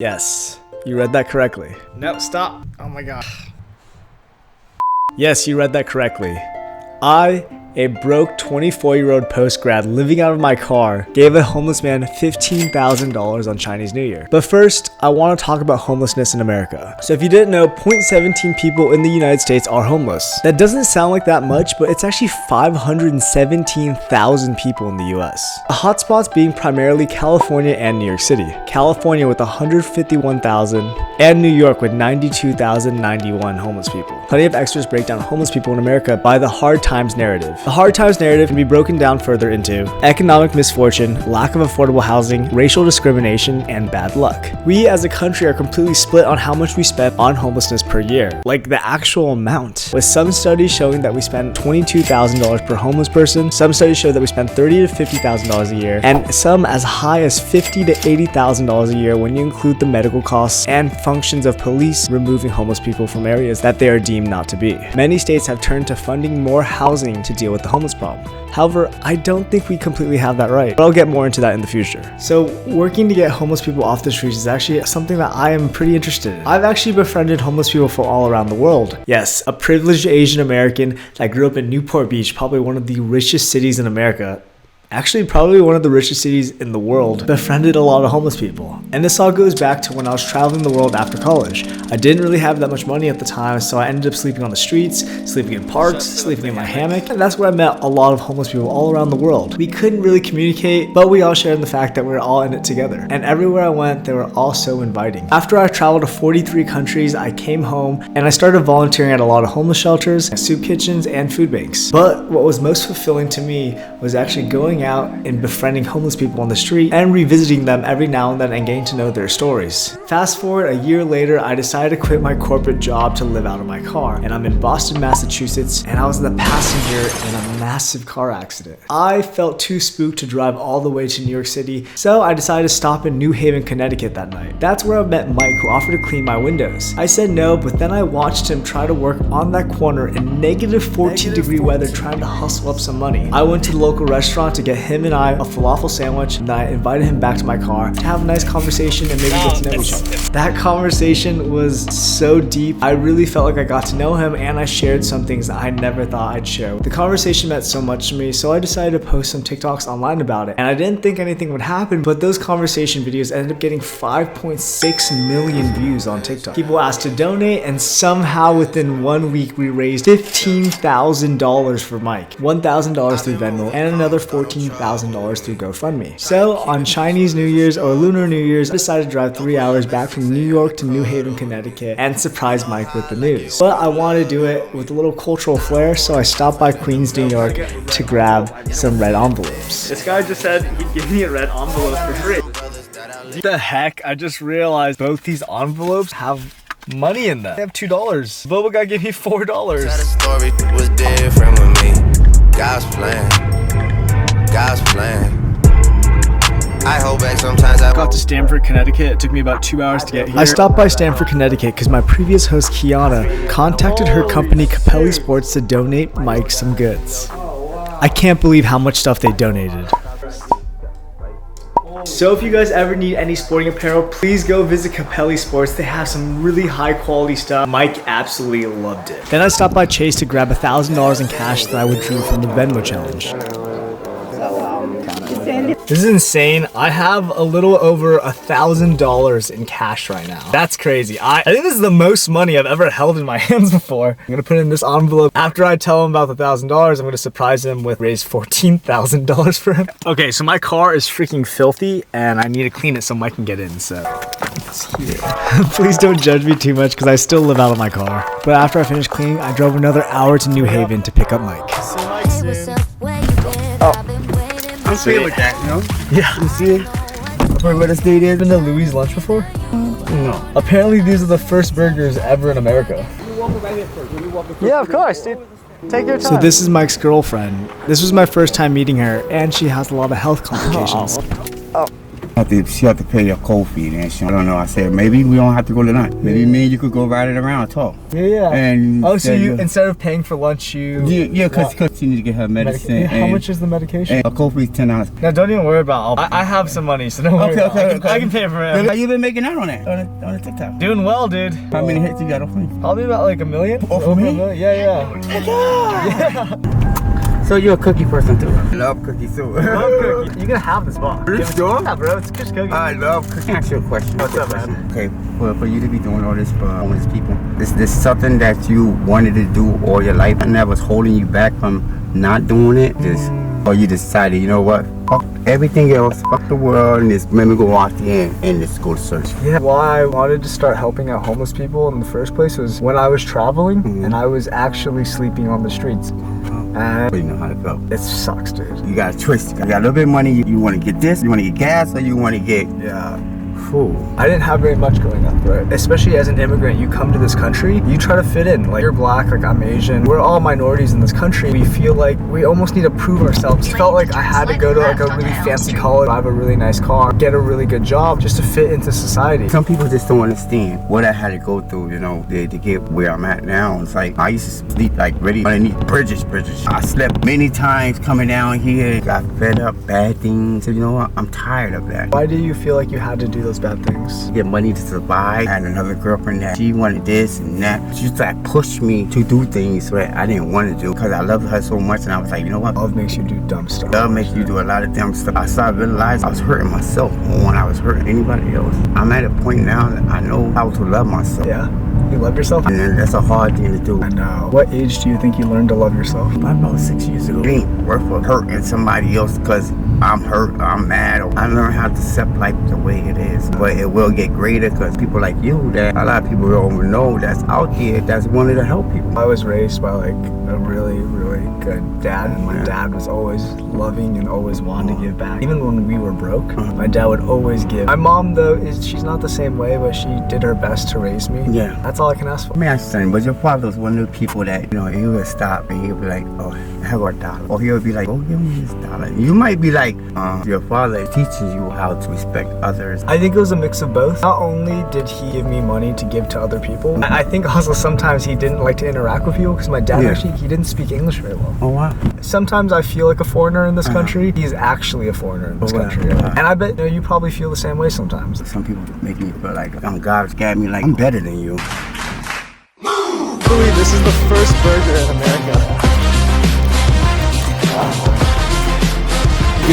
Yes, you read that correctly. No, stop. Oh my god. Yes, you read that correctly. I, a broke 24-year-old post-grad living out of my car, gave a homeless man $15,000 on Chinese New Year. But first, I want to talk about homelessness in America. So if you didn't know, 0.17 people in the United States are homeless. That doesn't sound like that much, but it's actually 517,000 people in the US. The hotspots being primarily California and New York City. California with 151,000 and New York with 92,091 homeless people. Plenty of extras break down homeless people in America by the hard times narrative. The hard times narrative can be broken down further into economic misfortune, lack of affordable housing, racial discrimination, and bad luck. We as a country are completely split on how much we spend on homelessness per year, like the actual amount, with some studies showing that we spend $22,000 per homeless person, some studies show that we spend $30,000 to $50,000 a year, and some as high as $50,000 to $80,000 a year when you include the medical costs and functions of police removing homeless people from areas that they are deemed not to be. Many states have turned to funding more housing to deal with the homeless problem. However, I don't think we completely have that right, but I'll get more into that in the future. So working to get homeless people off the streets is actually something that I am pretty interested in. I've actually befriended homeless people from all around the world. Yes, a privileged Asian American that grew up in Newport Beach, probably one of the richest cities in America, actually probably one of the richest cities in the world, befriended a lot of homeless people. And this all goes back to when I was traveling the world after college. I didn't really have that much money at the time, so I ended up sleeping on the streets, sleeping in parks, sleeping in my hammock, and that's where I met a lot of homeless people all around the world. We couldn't really communicate, but we all shared in the fact that we were all in it together. And everywhere I went, they were all so inviting. After I traveled to 43 countries, I came home and I started volunteering at a lot of homeless shelters, soup kitchens, and food banks. But what was most fulfilling to me was actually going out and befriending homeless people on the street and revisiting them every now and then and getting to know their stories. Fast forward a year later, I decided to quit my corporate job to live out of my car, and I'm in Boston, Massachusetts, and I was the passenger in a massive car accident. I felt too spooked to drive all the way to New York City, so I decided to stop in New Haven, Connecticut that night. That's where I met Mike, who offered to clean my windows. I said no, but then I watched him try to work on that corner in negative 14-degree weather trying to hustle up some money. I went to the local restaurant to get him and I a falafel sandwich, and I invited him back to my car to have a nice conversation and maybe get to know each other. That conversation was so deep. I really felt like I got to know him, and I shared some things that I never thought I'd share. The conversation meant so much to me, so I decided to post some TikToks online about it. And I didn't think anything would happen, but those conversation videos ended up getting 5.6 million views on TikTok. People asked to donate, and somehow within 1 week we raised $15,000 for Mike, $1,000 through Venmo, and another $14,000 through GoFundMe. So on Chinese New Year's or Lunar New Year's, I decided to drive 3 hours back from New York to New Haven, Connecticut and surprise Mike with the news. But I wanted to do it with a little cultural flair, so I stopped by Queens, New York to grab some red envelopes. This guy just said he'd give me a red envelope for free. What the heck? I just realized both these envelopes have money in them. They have $2. Boba guy gave me $4. The story was different with me. God's plan. God's plan. I hold back sometimes. I got to Stamford, Connecticut. It took me about 2 hours to get here. I stopped by Stamford, Connecticut because my previous host, Kiana, contacted her company, Capelli Sports, to donate Mike some goods. I can't believe how much stuff they donated. So if you guys ever need any sporting apparel, please go visit Capelli Sports. They have some really high quality stuff. Mike absolutely loved it. Then I stopped by Chase to grab $1,000 in cash that I withdrew from the Venmo challenge. This is insane. I have a little over $1,000 in cash right now. That's crazy. I think this is the most money I've ever held in my hands before. I'm gonna put it in this envelope. After I tell him about the $1,000, I'm gonna surprise him with raise $14,000 for him. Okay, so my car is freaking filthy and I need to clean it so Mike can get in, so it's here. Please don't judge me too much because I still live out of my car. But after I finished cleaning, I drove another hour to New Haven to pick up Mike. I'm feeling like that, you know? Yeah. You see it? For what this date is? Been to Louis' lunch before? No. Apparently these are the first burgers ever in America. Yeah, of course, dude. Take your time. So this is Mike's girlfriend. This was my first time meeting her, and she has a lot of health complications. She had to pay your cold feed, and I don't know. I said maybe we don't have to go to lunch. Maybe me and you could go ride it around and talk. Yeah. And so you instead of paying for lunch, you because she need to get her medicine. How much is the medication? And a cold feed $10. Now don't even worry about. I have some money, so don't worry. Okay. I can pay for it. How you been making out on that on the TikTok? Doing well, dude. How many hits you got off me? Probably about like 1 million. Over me? Yeah. So you're a cookie person too? I love cookies too. Love cookies. You're gonna have this box. Are you sure? Yeah, bro. It's just cookies. I love cookies. Can I ask you a question? What's up, man? Okay, for you to be doing all this for homeless people, is this something that you wanted to do all your life and that was holding you back from not doing it? Or you decided, you know what? Fuck everything else, fuck the world, and just let me go out there and just go to search. Yeah, why I wanted to start helping out homeless people in the first place was when I was traveling and I was actually sleeping on the streets. And you know how to feel. It sucks, dude. You got a choice. You got a little bit of money. You want to get this, you want to get gas, or you want to get food. I didn't have very much growing up, right? Especially as an immigrant, you come to this country, you try to fit in. Like, you're black, like I'm Asian. We're all minorities in this country. We feel like we almost need to prove ourselves. It felt like I had to go to like a really fancy college, have a really nice car, get a really good job just to fit into society. Some people just don't understand what I had to go through, you know, to get where I'm at now. It's like, I used to sleep like really underneath bridges. I slept many times coming down here, got fed up, bad things. So, you know what? I'm tired of that. Why do you feel like you had to do those bad things? Get money to survive. I had another girlfriend that she wanted this and that. She used to like push me to do things that I didn't want to do because I loved her so much, and I was like, you know what? Love makes you do dumb stuff. Love makes you do a lot of dumb stuff. I started realizing I was hurting myself more than I was hurting anybody else. I'm at a point now that I know how to love myself. Yeah? You love yourself? And then that's a hard thing to do. I know. What age do you think you learned to love yourself? About 6 years ago. It ain't worth of hurting somebody else because I'm hurt, I'm mad. I learned how to accept life the way it is. But it will get greater because people like you, that a lot of people don't know that's out there, that's wanting to help people. I was raised by like a really, really good dad, and my dad was always loving and always wanted to give back. Even when we were broke, my dad would always give. My mom, though, she's not the same way, but she did her best to raise me. Yeah. That's all I can ask for. Let me ask you something, but your father was one of the people that, you know, he would stop and he would be like, oh, I have a dollar. Or he would be like, oh, give me this dollar. You might be like, your father teaches you how to respect others. I think it was a mix of both. Not only did he give me money to give to other people, I think also sometimes he didn't like to interact with people because my dad actually, he didn't speak English very well. Oh, wow. Sometimes I feel like a foreigner in this country. He's actually a foreigner in this country. And I bet you probably feel the same way sometimes. Some people make me feel like God's got me like I'm better than you. Louis, this is the first burger in America.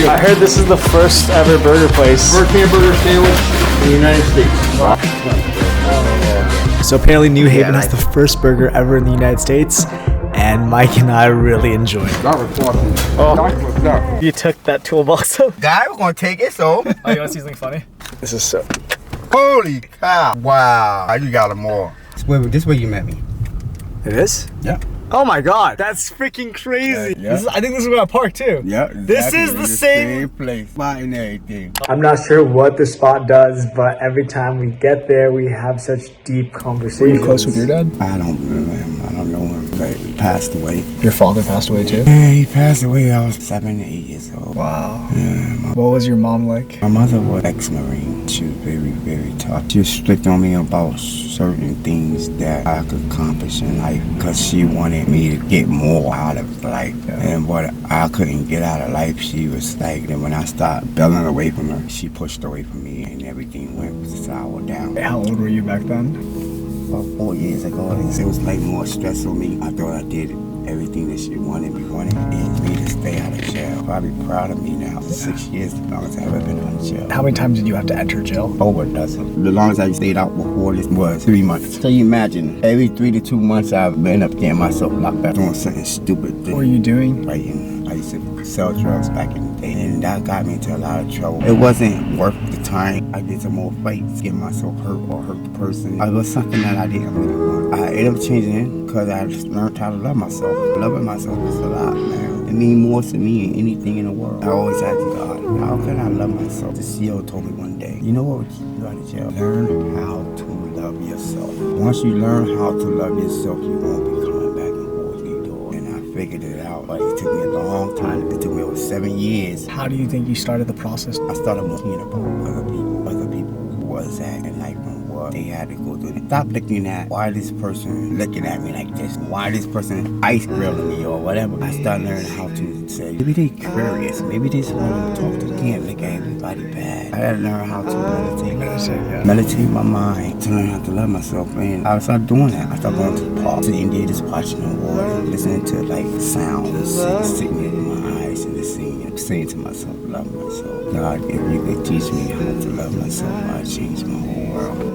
I heard this is the first ever burger place. First hamburger sandwich in the United States. So apparently New Haven has the first burger ever in the United States, and Mike and I really enjoyed it. That was awesome. Oh, You took that toolbox up. Guy, we're gonna take it, so. Oh, you want to see something funny? This is so... Holy cow. Wow. You got them all. This way you met me. It is? Yeah. Oh my god, that's freaking crazy. Yeah. I think this is where I parked too. Yeah. This is the same place. Spot and everything. I'm not sure what the spot does, but every time we get there, we have such deep conversations. Were you close with your dad? I don't remember him. I don't know him. But he passed away. Your father passed away too? Yeah, he passed away. I was 7 or 8 years old. Wow. Yeah, What was your mom like? my mother was ex-Marine. She was very, very tough. She was strict on me about certain things that I could accomplish in life because she wanted me to get more out of life. Yeah. And what I couldn't get out of life, she was like, then when I started bailing away from her, she pushed away from me and everything went sour down. How old were you back then? About 4 years ago, it was like more stress on me. I thought I did everything that she wanted and me to stay out of jail. Probably proud of me now. 6 years, the longest I've ever been out of jail. How many times did you have to enter jail? Over a dozen. The longest I stayed out before this was 3 months. So you imagine, every 3 to 2 months I've been up getting myself locked up doing something stupid. What were you doing? Writing. I used to sell drugs back in the day, and that got me into a lot of trouble. It wasn't worth the time. I did some more fights, get myself hurt or hurt the person. It was something that I didn't really want. I ended up changing because I just learned how to love myself. Loving myself is a lot, man. It means more to me than anything in the world. I always ask God, how can I love myself? The CEO told me one day, you know what would keep you out of jail? Learn how to love yourself. Once you learn how to love yourself, you won't be coming back and forth these doors. And I figured it out, but it took me a long time. It took me over 7 years. How do you think you started the process? I started looking about other people who was at in life and what they had to go through. Stop looking at why this person looking at me like this, why this person ice grilling me or whatever. I started learning how to say, maybe they curious, maybe they just want to talk to. Can't look at everybody bad. I had to learn how to meditate my mind, to learn how to love myself, and I started doing that. I started going to the park, sitting there just watching the water, listening to like sounds, sitting in my eyes and just saying to myself, love myself. God, if you could teach me how to love myself, I'd change my whole world.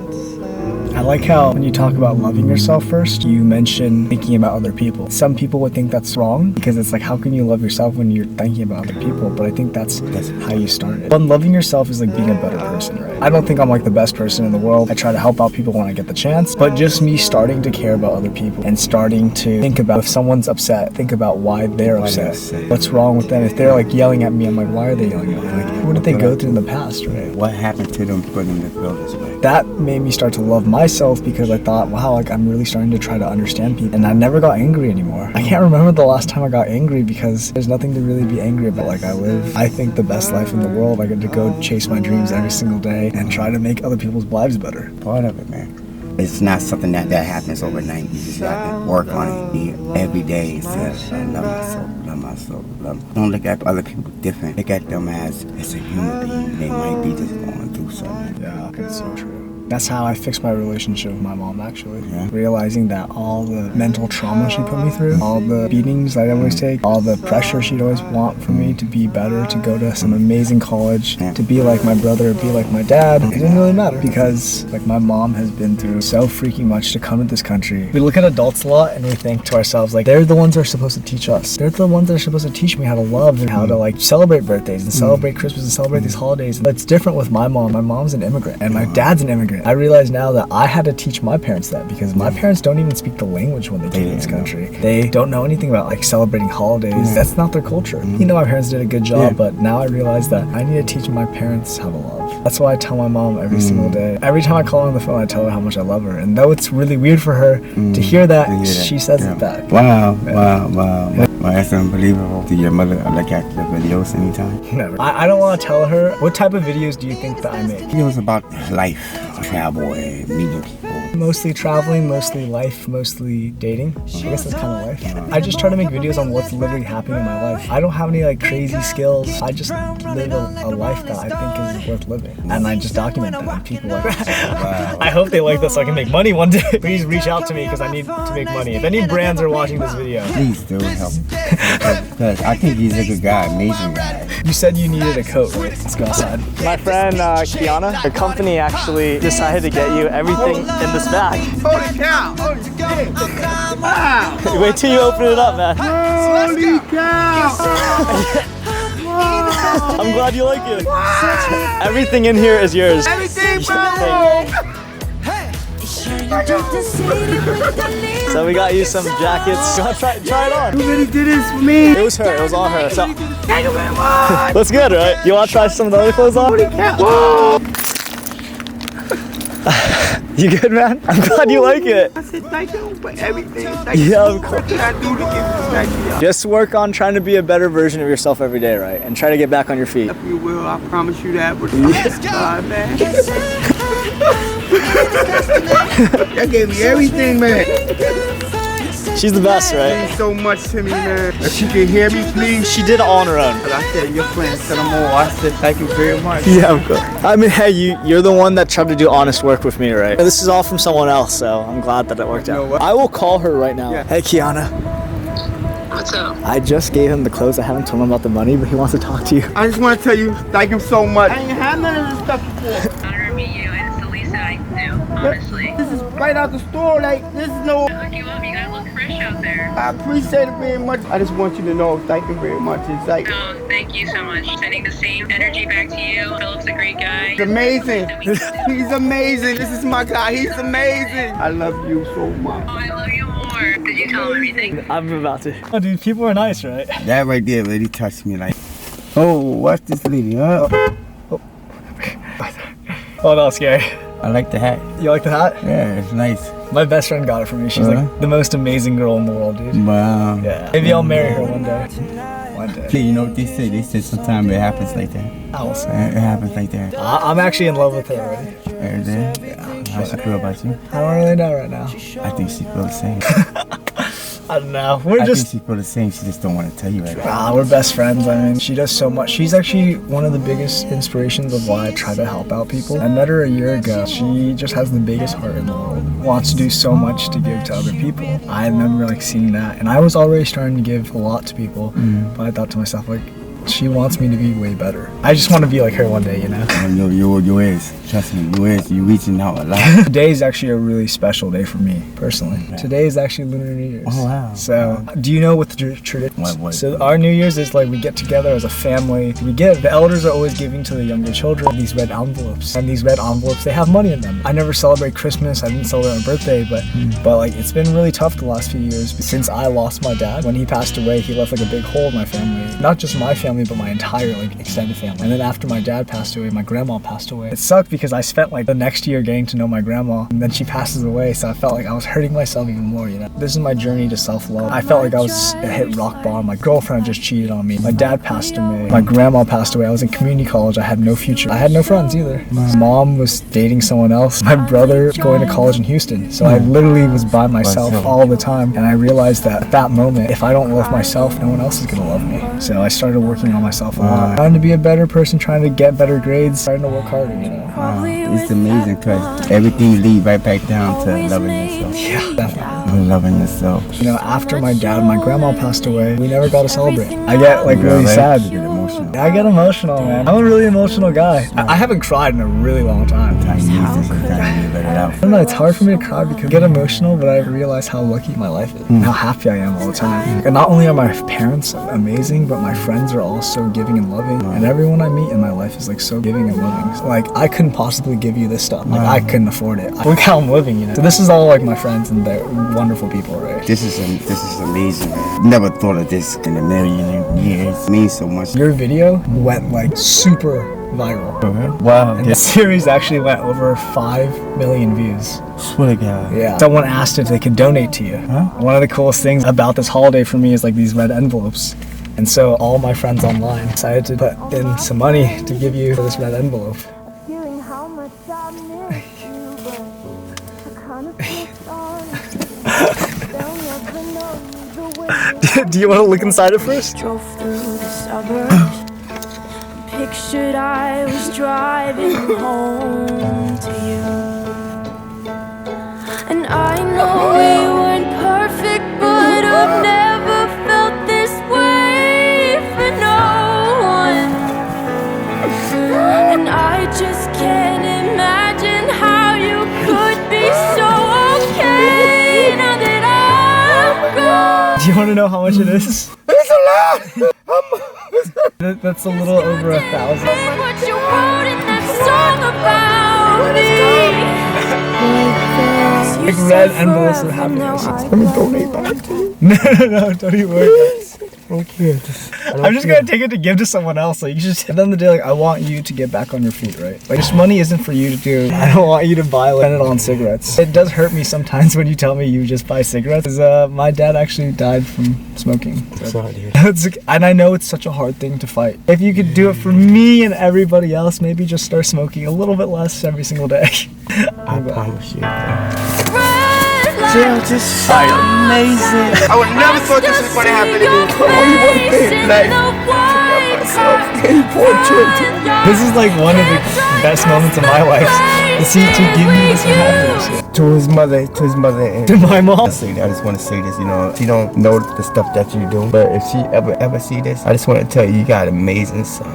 I like how when you talk about loving yourself first, you mention thinking about other people. Some people would think that's wrong because it's like, how can you love yourself when you're thinking about other people? But I think that's how you started. But loving yourself is like being a better person, right? I don't think I'm like the best person in the world. I try to help out people when I get the chance, but just me starting to care about other people and starting to think about if someone's upset, think about why they're upset. What's wrong with them? If they're like yelling at me, I'm like, why are they yelling at me? Like, what did they go through in the past, right? What happened to them for them to feel this way? That made me start to love myself because I thought, wow, like I'm really starting to try to understand people. And I never got angry anymore. I can't remember the last time I got angry because there's nothing to really be angry about. Like I live, I think, the best life in the world. I get to go chase my dreams every single day and try to make other people's lives better. Part of it, man. It's not something that happens overnight. You just got to work on it every day and say, I love myself, love myself, love. Don't look at other people different. Look at them as a human being. They might be just going through something. Yeah, it's so true. That's how I fixed my relationship with my mom, actually. Yeah. Realizing that all the mental trauma she put me through, all the beatings I'd always take, all the pressure she'd always want for me to be better, to go to some amazing college, to be like my brother, be like my dad, it didn't really matter because like my mom has been through so freaking much to come to this country. We look at adults a lot and we think to ourselves like, they're the ones that are supposed to teach us. They're the ones that are supposed to teach me how to love and how to like celebrate birthdays and celebrate Christmas and celebrate these holidays. But it's different with my mom. My mom's an immigrant and my dad's an immigrant. I realize now that I had to teach my parents that because my parents don't even speak the language when they came to this country. They don't know anything about like celebrating holidays. That's not their culture. You know, my parents did a good job, but now I realize that I need to teach my parents how to love. That's why I tell my mom every single day. Every time I call her on the phone, I tell her how much I love her. And though it's really weird for her to hear that, she says it back. Wow. Well, that's unbelievable. Do your mother look at the videos anytime? Never. I don't want to tell her. What type of videos do you think that I make? Videos about life, travel, and meeting people. Mostly traveling, mostly life, mostly dating. I guess that's kind of life. I just try to make videos on what's literally happening in my life. I don't have any like crazy skills. I just live a life that I think is worth living. And I just document that and people like I hope they like this so I can make money one day. Please reach out to me because I need to make money. If any brands are watching this video. Please do help. Because I think he's a good guy, amazing guy. You said you needed a coat, right? Let's go outside. My friend Kiana, the company actually decided to get you everything in this bag. Holy cow! Holy cow! Wow! Wait till you open it up, man. Holy cow! I'm glad you like it. Wow. Everything in here is yours. Everything, bro! So we got you some jackets. You want to try it on? Who really did this for me? It was her. It was all her. So Thank you very much! looks good, right? You want to try some of the other clothes on? Holy cow! Whoa! You good, man? I'm glad you like it. I said thank you for everything. Yeah, of course. What can I do to give you thank you? Just work on trying to be a better version of yourself every day, right? And try to get back on your feet. If you will, I promise you that. But God, man. That gave me everything, man. She's the best, right? Means so much to me, man. If she can hear me, please. She did it all on her own. But I said, your friend said I'm all. I said, thank you very much. Yeah, of course. I mean, hey, you're the one that tried to do honest work with me, right? This is all from someone else, so I'm glad that it worked out. I will call her right now. Yeah. Hey, Kiana. What's up? I just gave him the clothes. I haven't told him about the money, but he wants to talk to you. I just want to tell you, thank him so much. I ain't had none of this stuff before. Honor to meet you, and it's the least that I can do, honestly. This is right out the store. Like, this is no... I look you up, you gotta look fresh out there. I appreciate it very much. I just want you to know, thank you very much. It's like... No, thank you so much. Sending the same energy back to you. Philip's a great guy. He's amazing. He's amazing. This is my guy. He's amazing. I love you so much. Oh, I love you more. Did you tell him everything? I'm about to. Oh, dude, people are nice, right? That right there really touched me like... Oh, watch this lady, huh? Oh, that was scary. I like the hat. You like the hat? Yeah, it's nice. My best friend got it for me. She's like the most amazing girl in the world, dude. Wow. Yeah. Maybe I'll marry her one day. One day. You know what they say? They say sometimes it happens like that. It happens like that. I'm actually in love with her already. Every day? Yeah. How she feel about you? I don't really know right now. I think she feel the same. I don't know. I think she feel the same. She just don't want to tell you right now. We're best friends. I mean, she does so much. She's actually one of the biggest inspirations of why I try to help out people. I met her a year ago. She just has the biggest heart in the world. Wants to do so much to give to other people. I remember like seeing that, and I was already starting to give a lot to people. But I thought to myself, like, she wants me to be way better. I just want to be like her one day, you know? You is. Trust me, you is. You reaching out a lot. Today is actually a really special day for me, personally. Today is actually Lunar New Year's. Oh, wow. So, do you know what the tradition is? What? So, our New Year's is like we get together as a family. The elders are always giving to the younger children these red envelopes. And these red envelopes, they have money in them. I never celebrate Christmas. I didn't celebrate my birthday, but like it's been really tough the last few years. Since I lost my dad, when he passed away, he left like a big hole in my family. Not just my family, but my entire like extended family. And then after my dad passed away, my grandma passed away. It sucked because I spent like the next year getting to know my grandma, and then she passes away, so I felt like I was hurting myself even more, you know? This is my journey to self-love. I felt like I was hit rock bottom. My girlfriend just cheated on me. My dad passed away. My grandma passed away. I was in community college. I had no future. I had no friends either. My mom was dating someone else. My brother was going to college in Houston. So I literally was by myself all the time, and I realized that at that moment, if I don't love myself, no one else is gonna love me. So I started working on myself a lot. Trying to be a better person, trying to get better grades, starting to work harder, you know? It's amazing because everything leads right back down to loving yourself. Yeah, definitely. Loving yourself. You know, after my dad and my grandma passed away, we never got to celebrate. I get like really sad. You get emotional. I get emotional, man. I'm a really emotional guy. I haven't cried in a really long time. I don't know, it's hard for me to cry because I get emotional, but I realize how lucky my life is and how happy I am all the time. And not only are my parents amazing, but my friends are all so giving and loving. And everyone I meet in my life is like so giving and loving. So, like, I couldn't possibly give you this stuff. Like, I couldn't afford it. Look how I'm living, you know? So this is all like my friends, and they're wonderful people, right? This is amazing, man. Never thought of this in a million years. It means so much. Your video went like super viral. Wow. And the series actually went over 5 million views. Swear to God. Yeah. Someone asked if they could donate to you. One of the coolest things about this holiday for me is like these red envelopes. And so all my friends online decided to put in some money to give you for this red envelope. Do you want to look inside it first? Drove through the suburbs. Pictured I was driving home to you. And I know we weren't perfect, but I've never felt this way for no one. And I just can't imagine how you could be so okay now that I'm gone. Do you want to know how much it is? It's a lot! That's a little over 1,000. What you wrote in that song about me. Like red envelopes of happiness. Let me donate back to you. No, don't even worry. Okay. I'm just gonna take it to give to someone else. Like, you just, at the end of the day, like, I want you to get back on your feet, right? Like, this money isn't for you to do. I don't want you to buy, like, spend it on cigarettes. It does hurt me sometimes when you tell me you just buy cigarettes. Because my dad actually died from smoking. Sorry, dude. And I know it's such a hard thing to fight. If you could do it for me and everybody else, maybe just start smoking a little bit less every single day. I promise you. Just amazing. I would never thought this was gonna happen to me. This is like one of the best moments of my life. To give me this happiness. To his mother, and To my mom. I just want to say this, you know, she don't know the stuff that you do, but if she ever see this, I just want to tell you, you got an amazing son.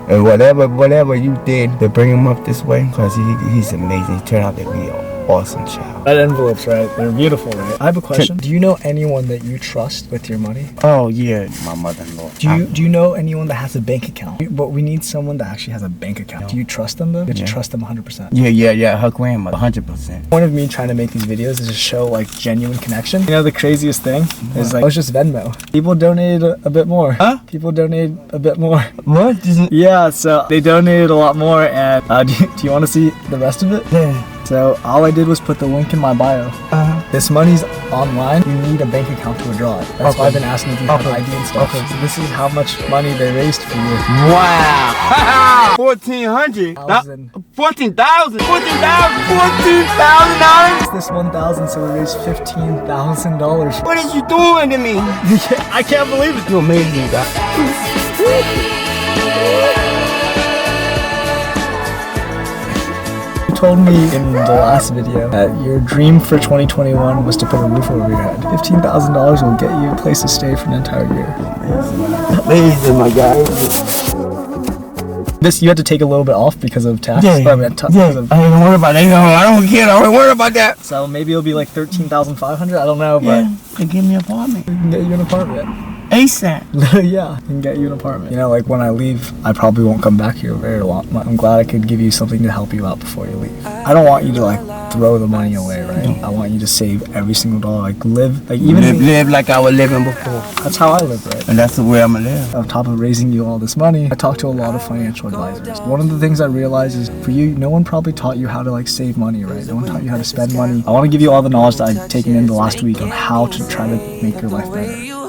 And whatever you did to bring him up this way, because he's amazing. He turned out to be an awesome child. Red envelopes, right? They're beautiful, right? I have a question. Do you know anyone that you trust with your money? Oh yeah, my mother-in-law. Do you know anyone that has a bank account? But we need someone that actually has a bank account. Do you trust them though? You trust them 100%. Yeah. Her grandmother, 100%. Point of me trying to make these videos is to show like genuine connection. You know, the craziest thing is like, it's just Venmo. People donated a bit more. Huh? People donated a bit more. What? Yeah, so they donated a lot more, and do you want to see the rest of it? Yeah. So all I did was put the link in my bio. This money's online. You need a bank account to withdraw it. That's why I've been asking if you have ID and stuff. So this is how much money they raised for you. Wow. 1,400. $14,000. $14,000. This 1,000, so we raised $15,000. What is you doing to me? I can't believe it. You amazing, guy. You told me in the last video that your dream for 2021 was to put a roof over your head. $15,000 will get you a place to stay for an entire year. Amazing, my guy. This you had to take a little bit off because of tax. I don't worry about that. I don't care. I don't worry about that. So maybe it'll be like $13,500. I don't know, but They give me an apartment. we can get you an apartment. ASAP. Yeah, we can get you an apartment. You know, like when I leave, I probably won't come back here very long. I'm glad I could give you something to help you out before you leave. I don't want you to like throw the money away, right? I want you to save every single dollar. Like live, like even Live like I was living before. that's how I live, right? And that's the way I'm gonna live. On top of raising you all this money, I talked to a lot of financial advisors. One of the things I realized is for you, no one probably taught you how to like save money, right? No one taught you how to spend money. I want to give you all the knowledge that I've taken in the last week on how to try to make your life better.